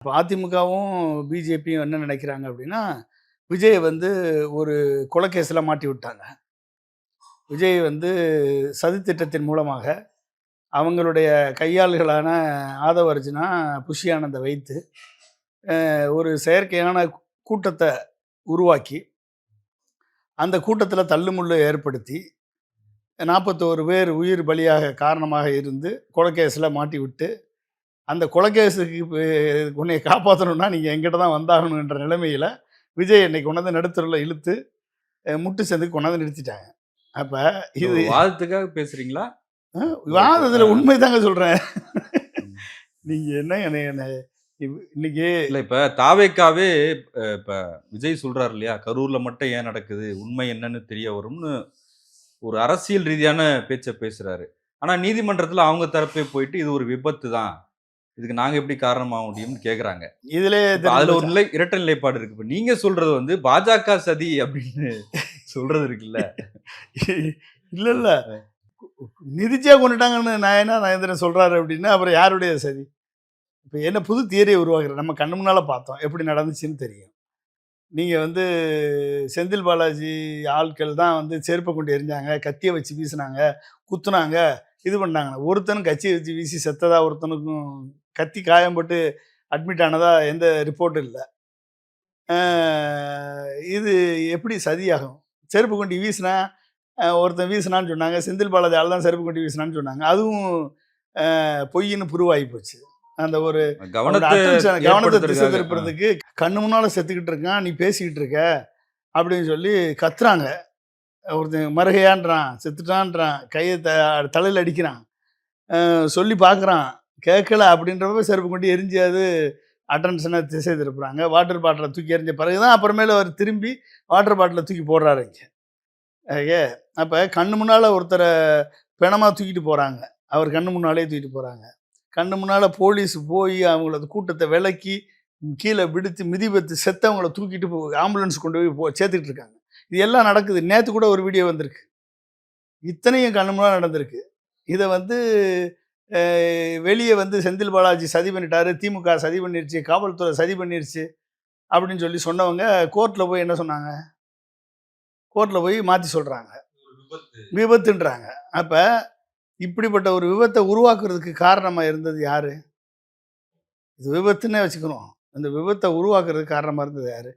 இப்ப அதிமுகவும், பிஜேபியும் என்ன நினைக்கிறாங்க அப்படின்னா, விஜய வந்து ஒரு கொலைகேஸ்ல மாட்டி விட்டாங்க. விஜய் வந்து சதித்திட்டத்தின் மூலமாக அவங்களுடைய கையாள்களான ஆதவ அர்ஜுனா, புஷி ஆனந்த வைத்து ஒரு செயற்கையான கூட்டத்த உருவாக்கி, அந்த கூட்டத்தில தள்ளுமுள்ளு ஏற்படுத்தி 41 பேர் உயிர் பலியாக காரணமாக இருந்து கொலைகேஸ்ல மாட்டி விட்டு, அந்த கொலைகேசுக்கு உன்னைய காப்பாத்தணும்னா நீங்க என்கிட்ட தான் வந்தாகணுன்ற நிலைமையில, விஜய் இன்னைக்கு கொண்டாந்து நடுத்தெருவுல இழுத்து முட்டு சந்துக்கு கொண்டாந்து நிறுத்திட்டாங்க. அப்ப இது இது வாதத்துக்காக பேசுறீங்களா? வாதத்துல உண்மைதாங்க சொல்றேன். நீங்க என்ன என்ன இன்னைக்கு இல்ல இப்ப தாவேக்காவே இப்ப விஜய் சொல்றாரு இல்லையா? கரூர்ல மட்டும் ஏன் நடக்குது? உண்மை என்னன்னு தெரிய வரும்னு ஒரு அரசியல் ரீதியான பேச்ச பேசுறாரு. ஆனா நீதிமன்றத்துல அவங்க தரப்பே போயிட்டு இது ஒரு விபத்து தான். இதுக்கு நாங்க எப்படி காரணமாக முடியும்னு கேட்குறாங்க. இதிலே இப்ப அதுல ஒரு இரட்டை நிலைப்பாடு இருக்கு. இப்ப நீங்க சொல்றது வந்து பாஜக சதி அப்படின்னு சொல்றது இருக்குல்ல. இல்ல இல்ல நிதிச்சா கொண்டுட்டாங்கன்னு நயனார் சொல்றாரு அப்படின்னா அப்புறம் யாருடைய சதி? இப்போ என்ன புது தியரியை உருவாக்குற நம்ம கண்ணு முன்னால பார்த்தோம் எப்படி நடந்துச்சுன்னு தெரியும். நீங்க வந்து செந்தில் பாலாஜி ஆட்கள் தான் வந்து செருப்பை கொண்டு எரிஞ்சாங்க, கத்தியை வச்சு வீசினாங்க, குத்துனாங்க, இது பண்ணாங்க. ஒருத்தனும் கத்தியை வச்சு வீசி செத்ததா ஒருத்தனுக்கும் கத்தி காயம்பட்டு அட்மிட் ஆனதா எந்த ரிப்போர்ட்டும் இல்ல. இது எப்படி சதியாகும்? செருப்பு கொண்டு வீசினா ஒருத்தன் வீசினான்னு சொன்னாங்க. செந்தில் பாலாஜி ஆள் தான் செருப்பு கொண்டு வீசினான்னு சொன்னாங்க. அதுவும் பொய்ன்னு ப்ரூவ் ஆகி போச்சு. அந்த ஒரு கவனத்தை திசை திருப்புறதுக்கு கண்ணு முன்னால செத்துக்கிட்டு இருக்கான், நீ பேசிக்கிட்டு இருக்க அப்படின்னு சொல்லி கத்துறாங்க. ஒருத்தன் மருகையான்றான், செத்துட்டான்றான், கையை தலையில் அடிக்கிறான், சொல்லி பார்க்குறான், கேட்கல அப்படின்றப்ப செருப்பு கொண்டு எரிஞ்சு அது அட்டென்ஷனை திசை திருப்புறாங்க. வாட்டர் பாட்டிலை தூக்கி எறிஞ்ச பிறகு தான் அப்புறமேல அவர் திரும்பி வாட்டர் பாட்டிலை தூக்கி போடுறாரு இங்கே. ஏ அப்போ கண்ணு முன்னால் ஒருத்தரை பிணமாக தூக்கிட்டு போகிறாங்க, அவர் கண்ணு முன்னாலே தூக்கிட்டு போகிறாங்க. கண்ணு முன்னால் போலீஸ் போய் அவங்கள கூட்டத்தை விலக்கி கீழே விடுத்து மிதிபத்து செத்தவங்கள தூக்கிட்டு ஆம்புலன்ஸ் கொண்டு போய் சேர்த்துக்கிட்டு இருக்காங்க. இது எல்லாம் நடக்குது. நேற்று கூட ஒரு வீடியோ வந்திருக்கு. இத்தனையும் கண்ணு முன்னால் நடந்திருக்கு. இதை வந்து வெளியே வந்து செந்தில் பாலாஜி சதி பண்ணிட்டாரு, திமுக சதி பண்ணிருச்சு, காவல்துறை சதி பண்ணிருச்சு அப்படின்னு சொல்லி சொன்னவங்க கோர்ட்டில் போய் என்ன சொன்னாங்க? கோர்ட்டில் போய் மாற்றி சொல்கிறாங்க, விபத்துன்றாங்க. அப்போ இப்படிப்பட்ட ஒரு விபத்தை உருவாக்குறதுக்கு காரணமாக இருந்தது யாரு? இது விபத்துன்னே வச்சுக்கணும். இந்த விபத்தை உருவாக்குறதுக்கு காரணமாக இருந்தது யாரு?